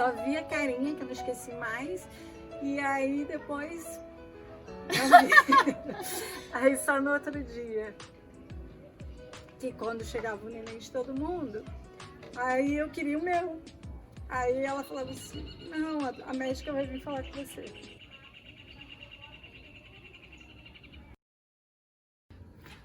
Só vi a carinha, que eu não esqueci mais. E aí depois... não vi. Aí só no outro dia, que quando chegava o neném de todo mundo, aí eu queria o meu. Aí ela falava assim, não, a médica vai vir falar com você.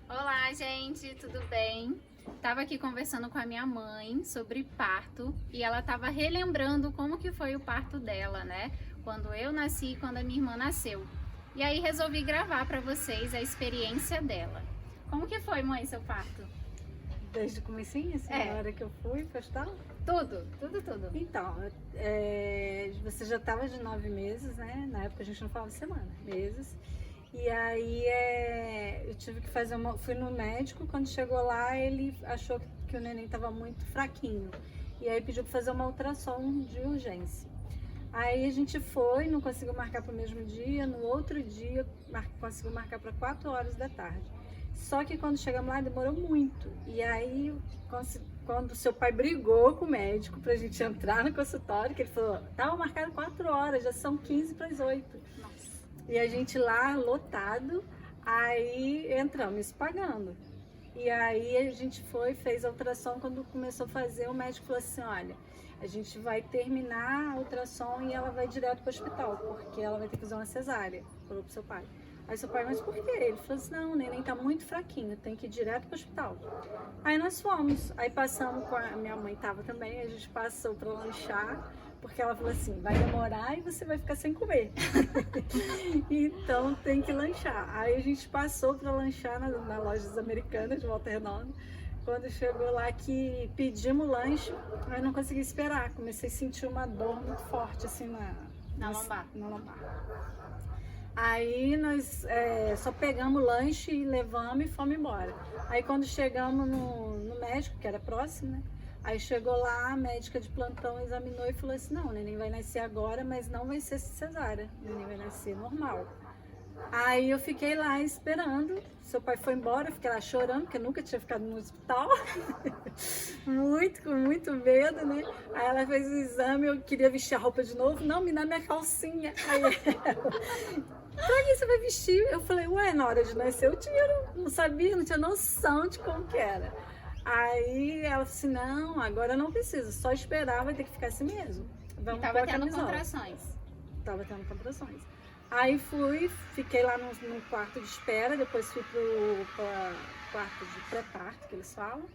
Olá, gente, tudo bem? Tava aqui conversando com a minha mãe sobre parto e ela tava relembrando como que foi o parto dela, né? Quando eu nasci e quando a minha irmã nasceu. E aí resolvi gravar para vocês a experiência dela. Como que foi, mãe, seu parto? Desde o comecinho, assim, na hora que eu fui pro hospital? Tudo. Então, você já estava de 9 meses, né? Na época a gente não falava semana, meses. E aí eu tive que fazer fui no médico, quando chegou lá ele achou que o neném estava muito fraquinho. E aí pediu para fazer uma ultrassom de urgência. Aí a gente foi, não conseguiu marcar para o mesmo dia, no outro dia conseguiu marcar para 4 horas da tarde. Só que quando chegamos lá demorou muito. E aí quando seu pai brigou com o médico pra gente entrar no consultório, que ele falou, tava marcado 4 horas, já são 15 para as 8. Nossa. E a gente lá, lotado, aí entramos, isso pagando. E aí a gente fez a ultrassom, quando começou a fazer, o médico falou assim, olha, a gente vai terminar a ultrassom e ela vai direto para o hospital, porque ela vai ter que fazer uma cesárea, falou pro seu pai. Aí seu pai, mas por quê? Ele falou assim, não, o neném tá muito fraquinho, tem que ir direto para o hospital. Aí nós fomos, aí passamos com a minha mãe tava também, a gente passou para lanchar, porque ela falou assim, vai demorar e você vai ficar sem comer. Então tem que lanchar. Aí a gente passou para lanchar na Lojas Americanas de Volta Redonda. Quando chegou lá que pedimos lanche, eu não consegui esperar. Comecei a sentir uma dor muito forte assim Na lombar. Aí nós só pegamos o lanche e levamos e fomos embora. Aí quando chegamos no médico, que era próximo, né? Aí chegou lá, a médica de plantão examinou e falou assim, não, o neném vai nascer agora, mas não vai ser cesárea, o neném vai nascer normal. Aí eu fiquei lá esperando, seu pai foi embora, eu fiquei lá chorando, porque eu nunca tinha ficado no hospital, com muito medo, né? Aí ela fez o exame, eu queria vestir a roupa de novo, não, me dá minha calcinha. Aí pra que você vai vestir? Eu falei, ué, na hora de nascer eu tiro, não sabia, não tinha noção de como que era. Aí ela falou assim, não, agora não precisa, só esperar, vai ter que ficar assim mesmo. Vamos tava tendo contrações. Tava tendo contrações. Aí fiquei lá no quarto de espera, depois fui pro quarto de pré-parto, que eles falam.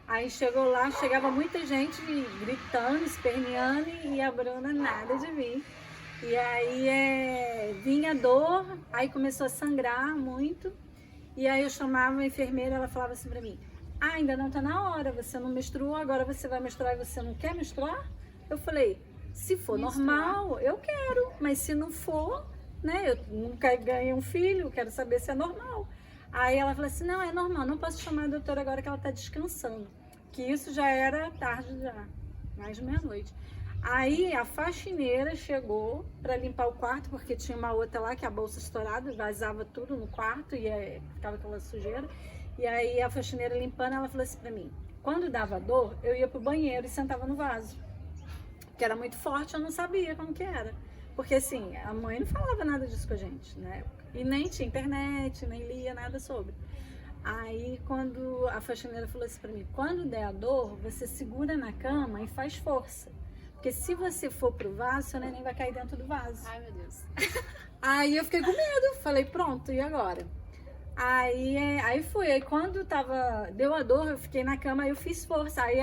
Aí chegou lá, chegava muita gente gritando, esperneando, e a Bruna nada de vir. E aí vinha dor, aí começou a sangrar muito, e aí eu chamava a enfermeira, ela falava assim pra mim, ainda não tá na hora, você não menstruou, agora você vai menstruar e você não quer menstruar? Eu falei, se for normal, eu quero, mas se não for, né, eu nunca ganhei um filho, quero saber se é normal. Aí ela falou assim, não, é normal, não posso chamar a doutora agora que ela tá descansando, que isso já era tarde já, mais de meia-noite. Aí a faxineira chegou para limpar o quarto, porque tinha uma outra lá que a bolsa estourada, vazava tudo no quarto e ficava aquela sujeira. E aí a faxineira limpando, ela falou assim para mim, quando dava dor, eu ia pro banheiro e sentava no vaso, que era muito forte, eu não sabia como que era. Porque assim, a mãe não falava nada disso com a gente na época. E nem tinha internet, nem lia nada sobre. Aí quando a faxineira falou assim pra mim, quando der a dor, você segura na cama e faz força. Porque se você for pro vaso, seu neném vai cair dentro do vaso. Ai, meu Deus. Aí eu fiquei com medo, falei, pronto, e agora? Aí fui, aí quando deu a dor, eu fiquei na cama, aí eu fiz força. Aí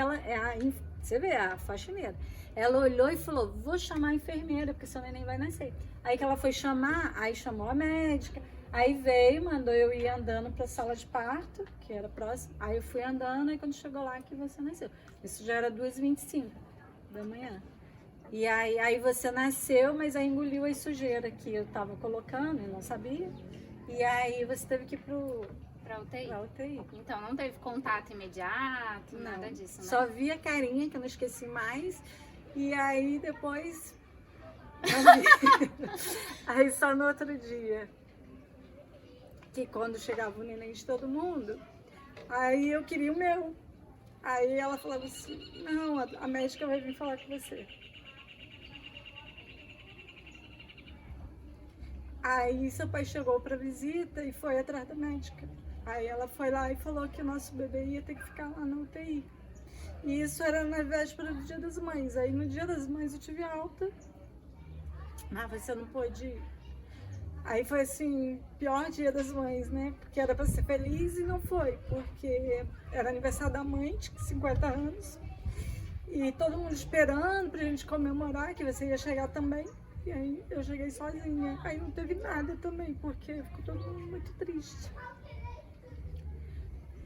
você vê, a faxineira, ela olhou e falou, vou chamar a enfermeira, porque seu neném vai nascer. Aí que ela foi chamar, aí chamou a médica, aí veio, mandou eu ir andando pra sala de parto, que era próximo. Aí eu fui andando, e quando chegou lá que você nasceu. Isso já era 2h25 da manhã. E aí você nasceu, mas aí engoliu a sujeira que eu tava colocando, eu não sabia. E aí você teve que ir Pra UTI? pra UTI. Então não teve contato imediato, Não, nada disso, né? só vi a carinha, que eu não esqueci mais. E aí depois... não vi. Aí só no outro dia, que quando chegava o neném de todo mundo, aí eu queria o meu. Aí ela falava assim, não, a médica vai vir falar com você. Aí seu pai chegou para visita e foi atrás da médica. Aí ela foi lá e falou que o nosso bebê ia ter que ficar lá na UTI. E isso era na véspera do Dia das Mães. Aí no Dia das Mães eu tive alta. Mas você não pôde ir. Aí foi assim, pior Dia das Mães, né? Porque era para ser feliz e não foi. Porque era aniversário da mãe, de 50 anos. E todo mundo esperando pra gente comemorar, que você ia chegar também. E aí eu cheguei sozinha. Aí não teve nada também, porque ficou todo mundo muito triste.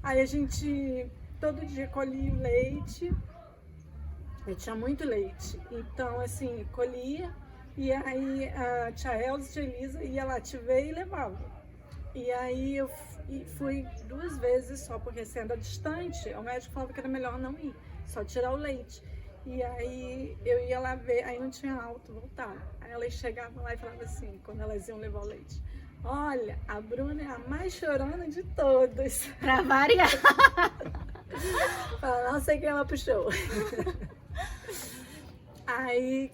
Aí a gente todo dia colhia o leite. Eu tinha muito leite. Então, assim, colhia. E aí a tia Elza e a tia Elisa ia lá te ver e levava. E aí eu fui 2 vezes só, porque sendo distante, o médico falava que era melhor não ir, só tirar o leite. E aí eu ia lá ver, aí não tinha alta, voltava. Aí elas chegavam lá e falavam assim, quando elas iam levar o leite: olha, a Bruna é a mais chorona de todas. Pra variar. Fala, não sei quem ela puxou. Aí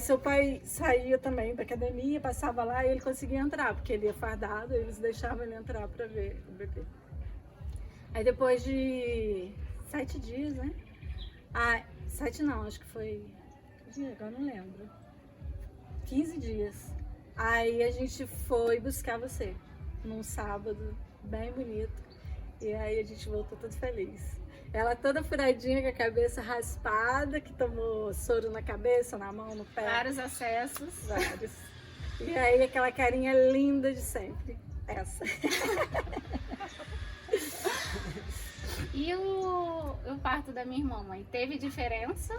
seu pai saía também da academia, passava lá e ele conseguia entrar, porque ele ia fardado, eles deixavam ele entrar para ver o bebê. Aí depois de 7 dias, né? 7 não, acho que foi... agora não lembro. 15 dias. Aí a gente foi buscar você, num sábado, bem bonito. E aí a gente voltou todo feliz. Ela toda furadinha, com a cabeça raspada, que tomou soro na cabeça, na mão, no pé. Vários acessos. Vários. E aí aquela carinha linda de sempre. Essa. E o parto da minha irmã, mãe, teve diferença?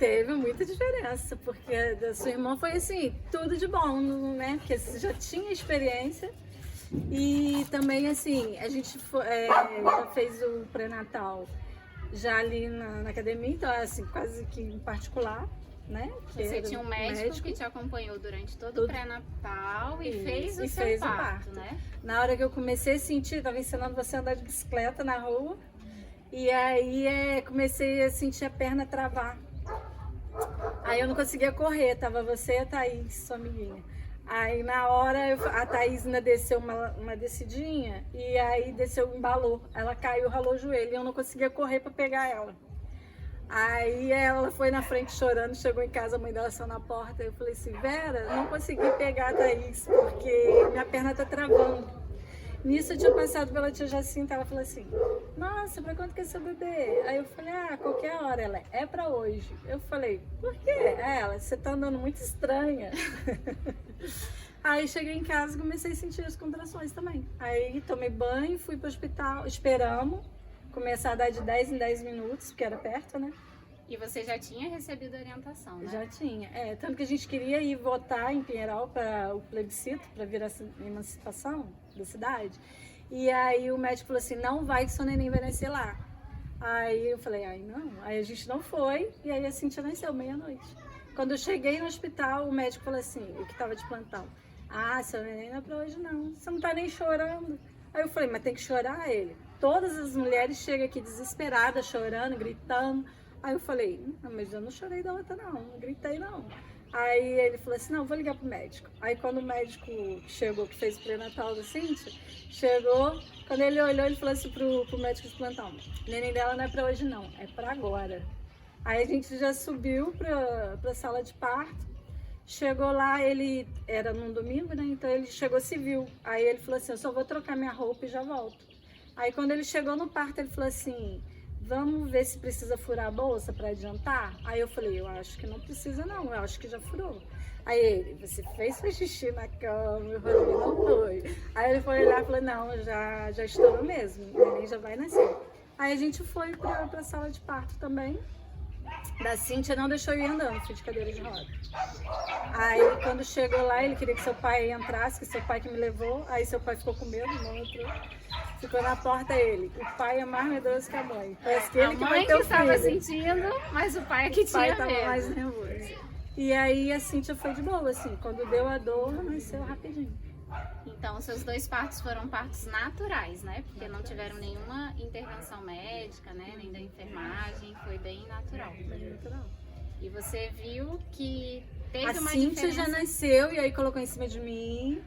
Teve muita diferença, porque da sua irmã foi assim, tudo de bom, né? Porque você já tinha experiência. E também assim, a gente já fez o pré-natal já ali na academia, então assim, quase que em particular, né? Você tinha um médico que te acompanhou durante todo o pré-natal e fez o seu parto, né? Na hora que eu comecei a sentir, estava ensinando você a andar de bicicleta na rua, e aí comecei a sentir a perna travar. Aí eu não conseguia correr, tava você e a Thaís, sua amiguinha. Aí na hora a Thaís ainda desceu uma descidinha e aí desceu, embalou. Ela caiu, ralou o joelho e eu não conseguia correr para pegar ela. Aí ela foi na frente chorando, chegou em casa, a mãe dela saiu na porta. Eu falei assim, Vera, não consegui pegar a Thaís porque minha perna tá travando. Nisso eu tinha passado pela tia Jacinta, ela falou assim, nossa, pra quando que é seu bebê? Aí eu falei, qualquer hora. Ela, é pra hoje. Eu falei, por quê? Ela, você tá andando muito estranha. Aí cheguei em casa e comecei a sentir as contrações também. Aí tomei banho, fui pro hospital, esperamos começar a dar de 10 em 10 minutos, porque era perto, né? E você já tinha recebido orientação, né? Já tinha. Tanto que a gente queria ir votar em Pinheiral para o plebiscito, para virar a emancipação da cidade. E aí o médico falou assim, não vai que seu neném vai nascer lá. Aí eu falei, não. Aí a gente não foi e aí a Cintia nasceu meia-noite. Quando eu cheguei no hospital, o médico falou assim, o que estava de plantão, seu neném não é pra hoje não, você não tá nem chorando. Aí eu falei, mas tem que chorar ele. Todas as mulheres chegam aqui desesperadas, chorando, gritando. Aí eu falei, não, mas eu não chorei da outra não gritei não. Aí ele falou assim, não, vou ligar pro médico. Aí quando o médico chegou, que fez o pré-natal da Cíntia, chegou, quando ele olhou, ele falou assim pro médico de plantão, o neném dela não é pra hoje não, é pra agora. Aí a gente já subiu pra sala de parto, chegou lá, ele era num domingo, né, então ele chegou civil. Aí ele falou assim, eu só vou trocar minha roupa e já volto. Aí quando ele chegou no parto, ele falou assim, vamos ver se precisa furar a bolsa para adiantar? Aí eu falei, eu acho que não precisa não, eu acho que já furou. Aí ele, você fez xixi na cama? Eu falei, não foi. Aí ele foi olhar e falou, não, já estourou mesmo, o neném já vai nascer. Aí a gente foi para a sala de parto também. Da Cíntia não deixou eu ir andando, fui de cadeira de roda. Aí quando chegou lá, ele queria que seu pai entrasse, que seu pai que me levou. Aí seu pai ficou com medo, não entrou. Ficou na porta ele. O pai é mais medroso que a mãe. Parece que ele que vai ter o filho. A mãe que estava sentindo, mas o pai é que tinha medo. O pai estava mais nervoso. E aí a Cíntia foi de boa, assim. Quando deu a dor, nasceu rapidinho. Então, seus 2 partos foram partos naturais, né? Porque não tiveram nenhuma intervenção médica, né? Nem da enfermagem, foi bem natural. Bem natural. E você viu que teve uma diferença. A Cíntia já nasceu e aí colocou em cima de mim.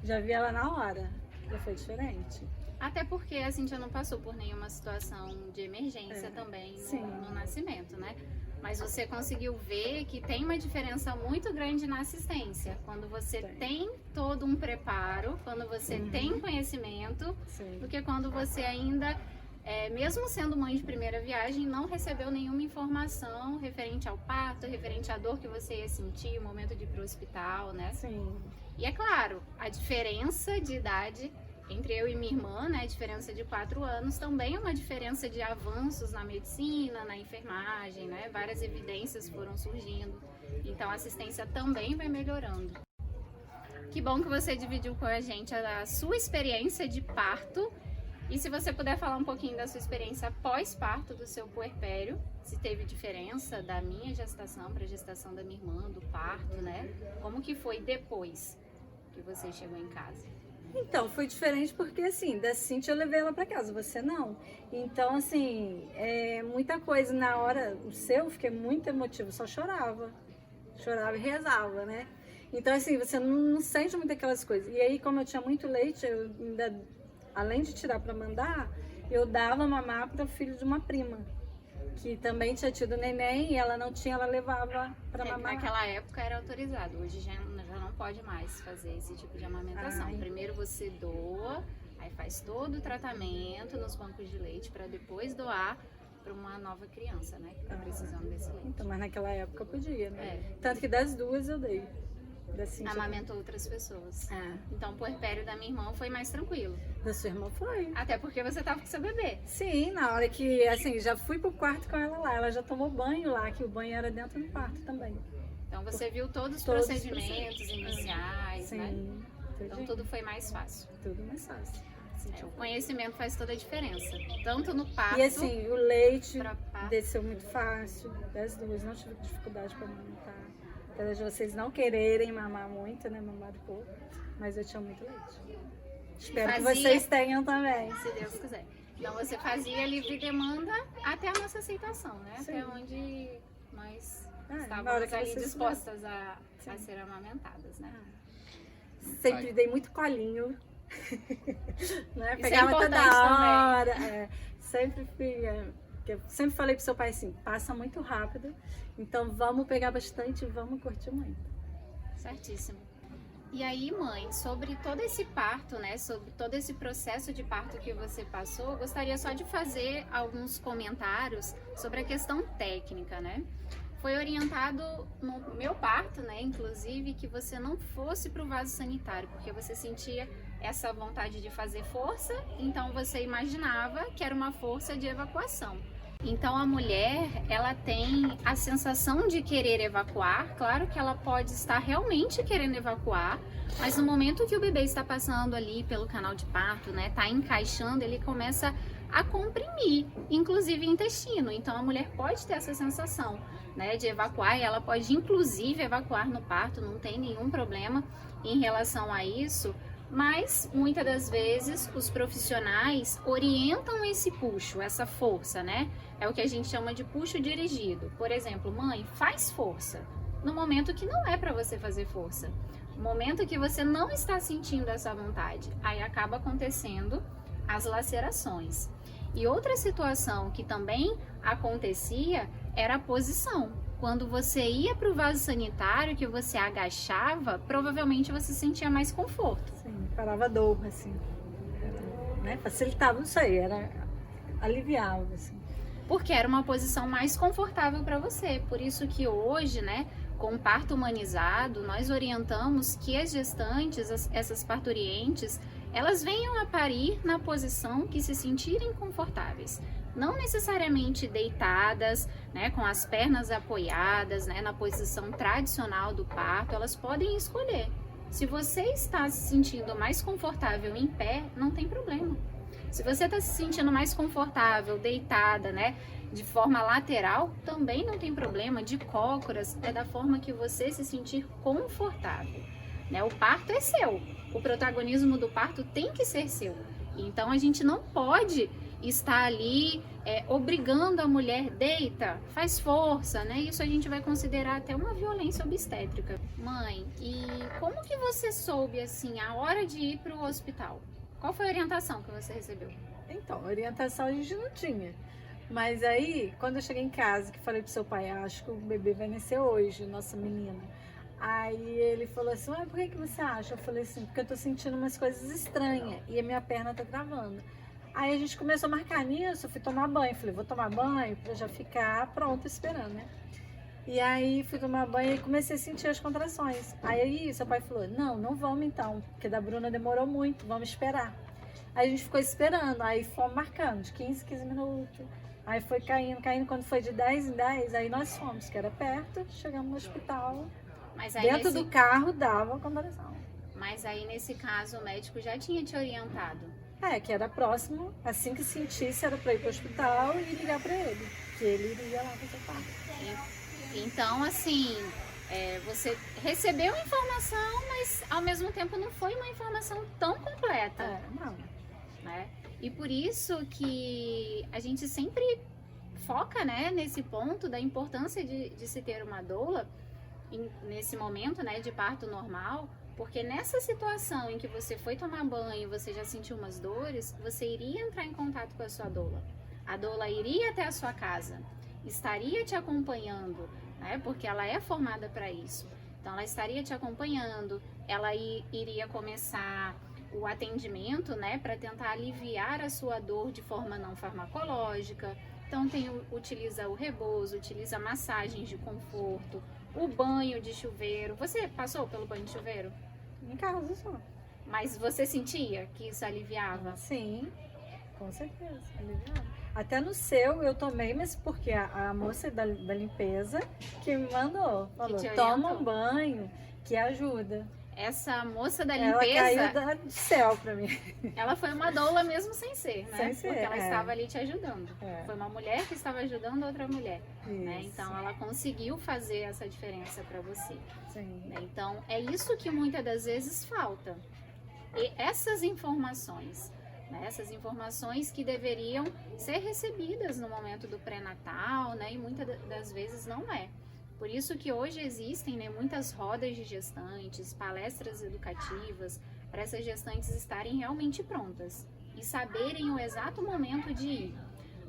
Já vi ela na hora, já foi diferente. Até porque a Cíntia não passou por nenhuma situação de emergência também no nascimento, né? Mas você conseguiu ver que tem uma diferença muito grande na assistência. Quando você tem todo um preparo, quando você tem conhecimento, do que quando você ainda, mesmo sendo mãe de primeira viagem, não recebeu nenhuma informação referente ao parto, referente à dor que você ia sentir, o momento de ir para o hospital, né? Sim. E é claro, a diferença de idade entre eu e minha irmã, né, a diferença de 4 anos, também é uma diferença de avanços na medicina, na enfermagem, né, várias evidências foram surgindo, então a assistência também vai melhorando. Que bom que você dividiu com a gente a sua experiência de parto, e se você puder falar um pouquinho da sua experiência pós-parto, do seu puerpério, se teve diferença da minha gestação para a gestação da minha irmã, do parto, né, como que foi depois que você chegou em casa? Então, foi diferente porque, assim, da Cíntia eu levei ela pra casa, você não. Então, assim, muita coisa. Na hora, o seu, eu fiquei muito emotiva, só chorava. Chorava e rezava, né? Então, assim, você não sente muito aquelas coisas. E aí, como eu tinha muito leite, eu ainda, além de tirar pra mandar, eu dava mamar para o filho de uma prima, que também tinha tido neném e ela não tinha, ela levava pra mamar. Naquela época era autorizado, hoje já não pode mais fazer esse tipo de amamentação. Primeiro você doa, aí faz todo o tratamento nos bancos de leite para depois doar para uma nova criança, né, que tá precisando desse leite. Então, mas naquela época podia, né? Tanto que das duas eu dei. Amamentou outras pessoas. Então o puerpério da minha irmã foi mais tranquilo. Da sua irmã foi. Até porque você tava com seu bebê. Sim, na hora que, assim, já fui pro quarto com ela lá. Ela já tomou banho lá, que o banho era dentro do quarto também. Então você viu todos os procedimentos iniciais, né? Então tudo foi mais fácil. Tudo mais fácil. O conhecimento faz toda a diferença. Tanto no parto. E assim, o leite desceu muito fácil. Das duas, não tive dificuldade para amamentar. Apesar de vocês não quererem mamar muito, né? Mamar pouco. Mas eu tinha muito leite. Espero que vocês tenham também. Se Deus quiser. Então você fazia livre demanda até a nossa aceitação, né? Sim. Até onde nós estávamos ali dispostas a ser amamentadas, né? Sempre dei muito colinho. Né? Isso Pegava toda hora. Também. Sempre falei pro seu pai assim, passa muito rápido, então vamos pegar bastante e vamos curtir muito. Certíssimo. E aí, mãe, sobre todo esse parto, né, sobre todo esse processo de parto que você passou, eu gostaria só de fazer alguns comentários sobre a questão técnica, né? Foi orientado no meu parto, né, inclusive, que você não fosse para o vaso sanitário, porque você sentia essa vontade de fazer força, então você imaginava que era uma força de evacuação. Então a mulher, ela tem a sensação de querer evacuar, claro que ela pode estar realmente querendo evacuar, mas no momento que o bebê está passando ali pelo canal de parto, né, tá encaixando, ele começa a comprimir, inclusive o intestino. Então a mulher pode ter essa sensação, né, de evacuar, e ela pode inclusive evacuar no parto, não tem nenhum problema em relação a isso. Mas muitas das vezes os profissionais orientam esse puxo, essa força, né? É o que a gente chama de puxo dirigido. Por exemplo, mãe, faz força no momento que não é para você fazer força. No momento que você não está sentindo essa vontade, aí acaba acontecendo as lacerações. E outra situação que também acontecia era a posição. Quando você ia para o vaso sanitário, que você agachava, provavelmente você sentia mais conforto. Sim, parava a dor, assim. Né? Facilitava isso aí, aliviava, assim. Porque era uma posição mais confortável para você. Por isso que hoje, né, com o parto humanizado, nós orientamos que as gestantes, essas parturientes, elas venham a parir na posição que se sentirem confortáveis. Não necessariamente deitadas, né, com as pernas apoiadas, né, na posição tradicional do parto, elas podem escolher. Se você está se sentindo mais confortável em pé, não tem problema. Se você está se sentindo mais confortável deitada, né, de forma lateral, também não tem problema. De cócoras, é da forma que você se sentir confortável, né? O parto é seu, o protagonismo do parto tem que ser seu. Então a gente não pode está ali obrigando a mulher, deita, faz força, né? Isso a gente vai considerar até uma violência obstétrica. Mãe, e como que você soube, assim, a hora de ir para o hospital? Qual foi a orientação que você recebeu? Então, orientação a gente não tinha. Mas aí, quando eu cheguei em casa, que falei pro seu pai, acho que o bebê vai nascer hoje, nossa menina. Aí ele falou assim, por que você acha? Eu falei assim, porque eu tô sentindo umas coisas estranhas e a minha perna tá travando. Aí a gente começou a marcar nisso, eu fui tomar banho. Falei, vou tomar banho pra já ficar pronta esperando, né? E aí fui tomar banho e comecei a sentir as contrações. Aí seu pai falou, não vamos então, porque da Bruna demorou muito, vamos esperar. Aí a gente ficou esperando, aí fomos marcando de 15 minutos. Aí foi caindo, quando foi de 10 em 10, aí nós fomos, que era perto, chegamos no hospital. Mas aí dentro do carro dava contração. Mas aí nesse caso o médico já tinha te orientado? Que era próximo, assim que sentisse era para ir para o hospital e ligar para ele, que ele iria lá fazer parte. Então, assim, você recebeu informação, mas ao mesmo tempo não foi uma informação tão completa. Não. Né? E por isso que a gente sempre foca, né, nesse ponto da importância de se ter uma doula nesse momento, né, de parto normal, porque nessa situação em que você foi tomar banho, você já sentiu umas dores, você iria entrar em contato com a sua doula. A doula iria até a sua casa, estaria te acompanhando, né, porque ela é formada para isso. Então ela estaria te acompanhando, ela iria começar o atendimento, né, para tentar aliviar a sua dor de forma não farmacológica. Então utiliza o rebozo, utiliza massagens de conforto, o banho de chuveiro. Você passou pelo banho de chuveiro? Em casa só. Mas você sentia que isso aliviava? Sim, com certeza, aliviava. Até no seu eu tomei, mas porque a moça da limpeza que me mandou, falou, toma um banho que ajuda. Essa moça da limpeza... Ela caiu do céu pra mim. Ela foi uma doula mesmo sem ser, né? Sem ser, porque ela estava ali te ajudando. Foi uma mulher que estava ajudando outra mulher. Né? Então ela conseguiu fazer essa diferença para você. Sim. Né? Então é isso que muitas das vezes falta. E essas informações, né? Essas informações que deveriam ser recebidas no momento do pré-natal, né? E muitas das vezes não é. Por isso que hoje existem, né, muitas rodas de gestantes, palestras educativas, para essas gestantes estarem realmente prontas e saberem o exato momento de ir.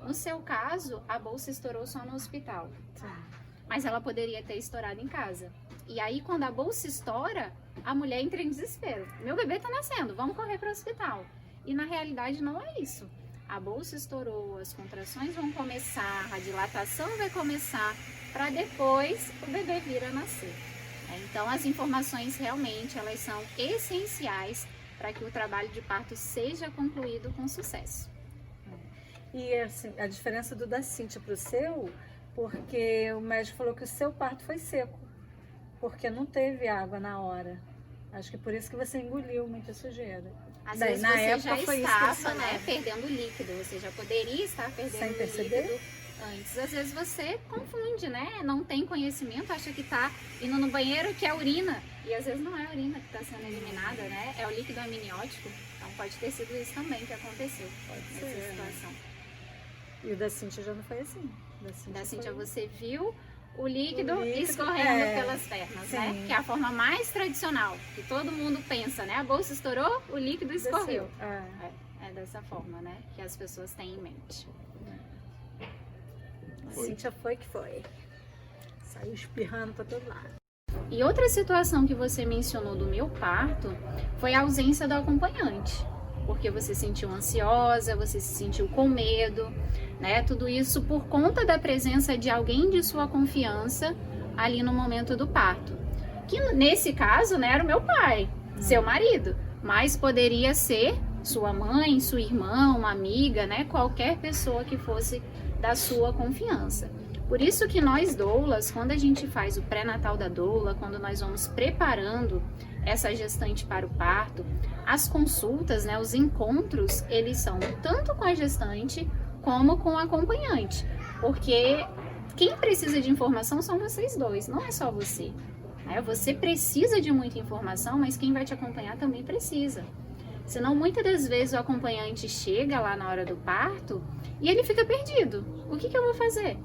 No seu caso, a bolsa estourou só no hospital, mas ela poderia ter estourado em casa. E aí, quando a bolsa estoura, a mulher entra em desespero. Meu bebê está nascendo, vamos correr para o hospital. E na realidade não é isso. A bolsa estourou, as contrações vão começar, a dilatação vai começar, para depois o bebê vir a nascer. Então as informações realmente elas são essenciais para que o trabalho de parto seja concluído com sucesso. E assim, a diferença do da Cíntia para o seu, porque o médico falou que o seu parto foi seco, porque não teve água na hora. Acho que por isso que você engoliu muita sujeira. Às vezes na você época já foi estava, né, perdendo líquido, você já poderia estar perdendo sem perceber líquido antes. Às vezes você confunde, né, não tem conhecimento, acha que está indo no banheiro que é urina, e às vezes não é a urina que está sendo eliminada, né, é o líquido amniótico. Então pode ter sido isso também que aconteceu nessa situação. E o da Cíntia já não foi assim. Da Cíntia você viu o líquido escorrendo pelas pernas, né? Que é a forma mais tradicional, que todo mundo pensa, né? A bolsa estourou, o líquido escorreu. É dessa forma, né? Que as pessoas têm em mente. A Cíntia foi que foi. Saiu espirrando para todo lado. E outra situação que você mencionou do meu parto foi a ausência do acompanhante. Porque você se sentiu ansiosa, você se sentiu com medo, né? Tudo isso por conta da presença de alguém de sua confiança ali no momento do parto. Que nesse caso, né, era o meu pai, seu marido, mas poderia ser sua mãe, sua irmã, uma amiga, né? Qualquer pessoa que fosse da sua confiança. Por isso que nós doulas, quando a gente faz o pré-natal da doula, quando nós vamos preparando essa gestante para o parto, as consultas, né, os encontros, eles são tanto com a gestante como com o acompanhante, porque quem precisa de informação são vocês dois, não é só você. Né? Você precisa de muita informação, mas quem vai te acompanhar também precisa. Senão, muitas das vezes o acompanhante chega lá na hora do parto e ele fica perdido. O que eu vou fazer?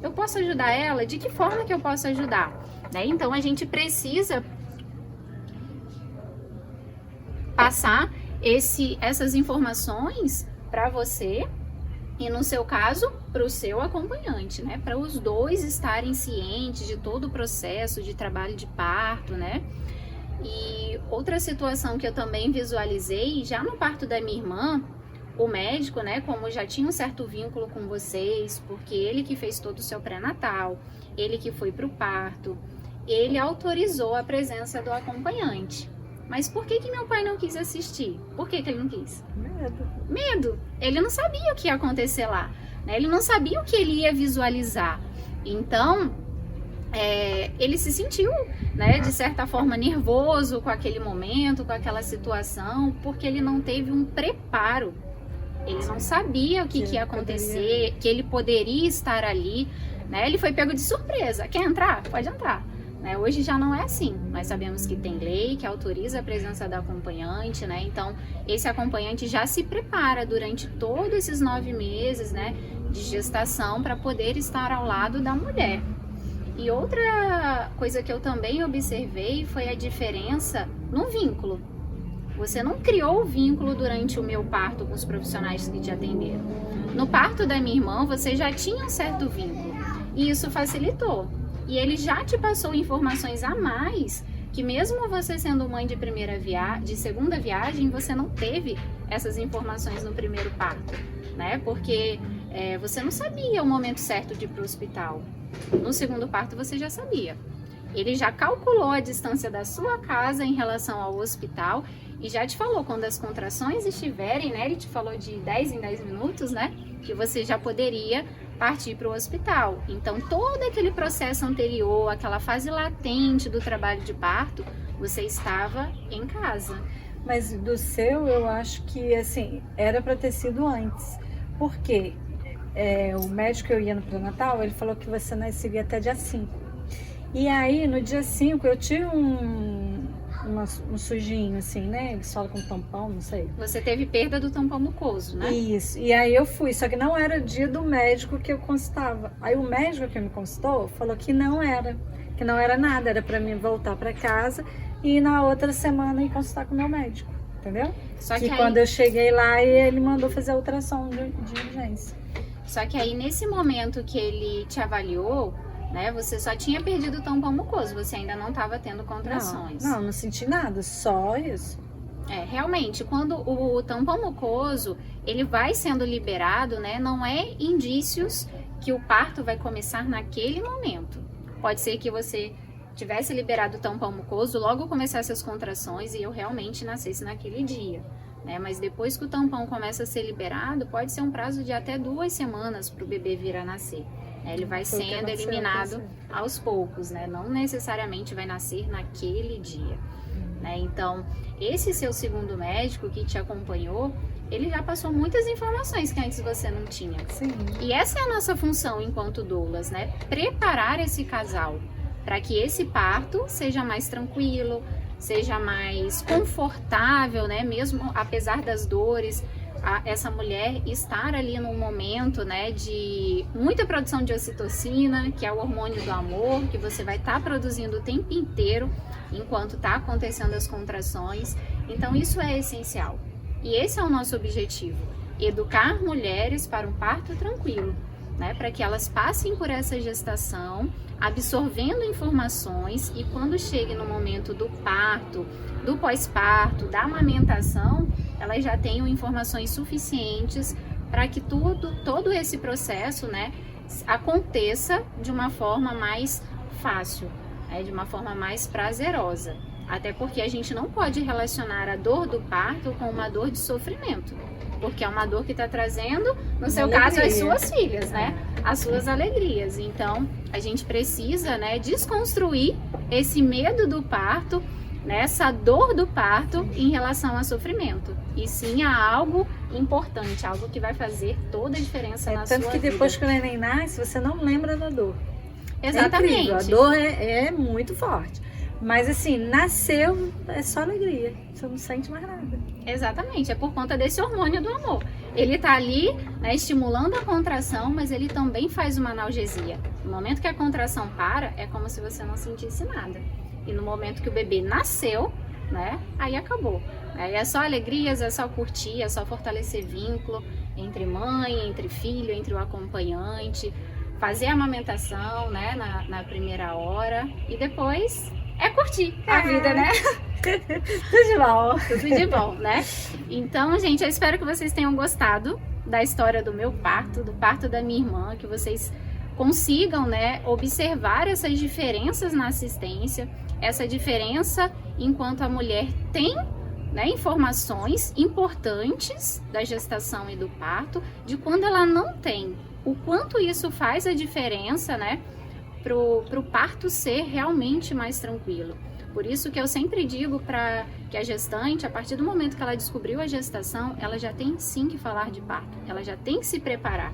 Eu posso ajudar ela? De que forma que eu posso ajudar? Né? Então, a gente precisa passar essas informações para você e, no seu caso, para o seu acompanhante, né? Para os dois estarem cientes de todo o processo de trabalho de parto, né? E outra situação que eu também visualizei, já no parto da minha irmã, o médico, né, como já tinha um certo vínculo com vocês, porque ele que fez todo o seu pré-natal, ele que foi para o parto, ele autorizou a presença do acompanhante. Mas por que meu pai não quis assistir? Por que ele não quis? Medo. Ele não sabia o que ia acontecer lá, né? Ele não sabia o que ele ia visualizar. Então, ele se sentiu, né, de certa forma nervoso com aquele momento, com aquela situação, porque ele não teve um preparo. Ele não sabia o que ia acontecer, que ele poderia estar ali, né? Ele foi pego de surpresa. Quer entrar? Pode entrar. Né? Hoje já não é assim. Nós sabemos que tem lei que autoriza a presença da acompanhante, né? Então, esse acompanhante já se prepara durante todos esses 9 meses, né, de gestação para poder estar ao lado da mulher. E outra coisa que eu também observei foi a diferença no vínculo. Você não criou o vínculo durante o meu parto com os profissionais que te atenderam. No parto da minha irmã, você já tinha um certo vínculo. E isso facilitou. E ele já te passou informações a mais, que mesmo você sendo mãe de segunda viagem, você não teve essas informações no primeiro parto, né? Porque você não sabia o momento certo de ir para o hospital. No segundo parto você já sabia. Ele já calculou a distância da sua casa em relação ao hospital e já te falou quando as contrações estiverem, né? Ele te falou de 10 em 10 minutos, né? Que você já poderia partir para o hospital. Então, todo aquele processo anterior, aquela fase latente do trabalho de parto, você estava em casa. Mas do seu, eu acho que, assim, era para ter sido antes. Porque o médico que eu ia no pré-natal, ele falou que você nasceria até dia 5. E aí, no dia 5, eu tive um sujinho, assim, né? Eles falam com tampão, não sei. Você teve perda do tampão mucoso, né? Isso. E aí eu fui, só que não era o dia do médico que eu consultava. Aí o médico que me consultou falou que não era nada, era para mim voltar para casa e na outra semana ir consultar com o meu médico, entendeu? Só que aí, quando eu cheguei lá, ele mandou fazer a ultrassom de urgência. Só que aí, nesse momento que ele te avaliou, né, você só tinha perdido o tampão mucoso, você ainda não estava tendo contrações. Não senti nada, só isso. Realmente, quando o tampão mucoso, ele vai sendo liberado, né, não é indícios que o parto vai começar naquele momento. Pode ser que você tivesse liberado o tampão mucoso, logo começasse as contrações e eu realmente nascesse naquele dia. Né? Mas depois que o tampão começa a ser liberado, pode ser um prazo de até 2 semanas para o bebê vir a nascer. Ele vai sendo eliminado aos poucos, né? Não necessariamente vai nascer naquele dia. Né? Então, esse seu segundo médico que te acompanhou, ele já passou muitas informações que antes você não tinha. Sim. E essa é a nossa função enquanto doulas, né? Preparar esse casal para que esse parto seja mais tranquilo, seja mais confortável, né? Mesmo apesar das dores, essa mulher estar ali num momento, né, de muita produção de ocitocina, que é o hormônio do amor, que você vai estar produzindo o tempo inteiro enquanto está acontecendo as contrações. Então isso é essencial. E esse é o nosso objetivo, educar mulheres para um parto tranquilo, né, para que elas passem por essa gestação, absorvendo informações e quando chegue no momento do parto, do pós-parto, da amamentação, elas já tenham informações suficientes para que todo esse processo, né, aconteça de uma forma mais fácil, né, de uma forma mais prazerosa. Até porque a gente não pode relacionar a dor do parto com uma dor de sofrimento, porque é uma dor que está trazendo, no seu caso, as suas filhas, né, as suas alegrias. Então, a gente precisa, né, desconstruir esse medo do parto, nessa dor do parto em relação ao sofrimento, e sim a algo importante, algo que vai fazer toda a diferença na sua vida. Tanto que depois que o neném nasce, você não lembra da dor. Exatamente. É incrível, a dor é muito forte, Mas assim, nasceu, é só alegria. Você não sente mais nada. Exatamente, é por conta desse hormônio do amor. Ele tá ali, né, estimulando a contração, mas ele também faz uma analgesia. No momento que a contração para, é como se você não sentisse nada. E no momento que o bebê nasceu, né, aí acabou. Aí é só alegrias, é só curtir, é só fortalecer vínculo entre mãe, entre filho, entre o acompanhante, fazer a amamentação, né, na primeira hora e depois é curtir a vida, né? Tudo de bom. Tudo de bom, né? Então, gente, eu espero que vocês tenham gostado da história do meu parto, do parto da minha irmã, que vocês consigam, né, observar essas diferenças na assistência, essa diferença enquanto a mulher tem, né, informações importantes da gestação e do parto, de quando ela não tem, o quanto isso faz a diferença, né, pro parto ser realmente mais tranquilo. Por isso que eu sempre digo para que a gestante, a partir do momento que ela descobriu a gestação, ela já tem sim que falar de parto, ela já tem que se preparar,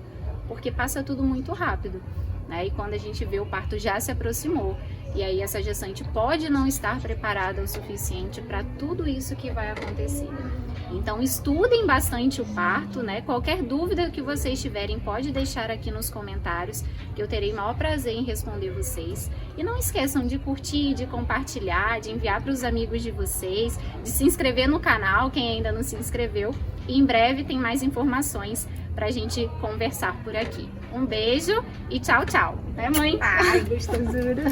porque passa tudo muito rápido, né? E quando a gente vê, o parto já se aproximou, e aí essa gestante pode não estar preparada o suficiente para tudo isso que vai acontecer. Então estudem bastante o parto, né? Qualquer dúvida que vocês tiverem, pode deixar aqui nos comentários, que eu terei o maior prazer em responder vocês. E não esqueçam de curtir, de compartilhar, de enviar para os amigos de vocês, de se inscrever no canal, quem ainda não se inscreveu. E em breve tem mais informações pra gente conversar por aqui. Um beijo e tchau, tchau. Né, mãe? Ai, gostosura.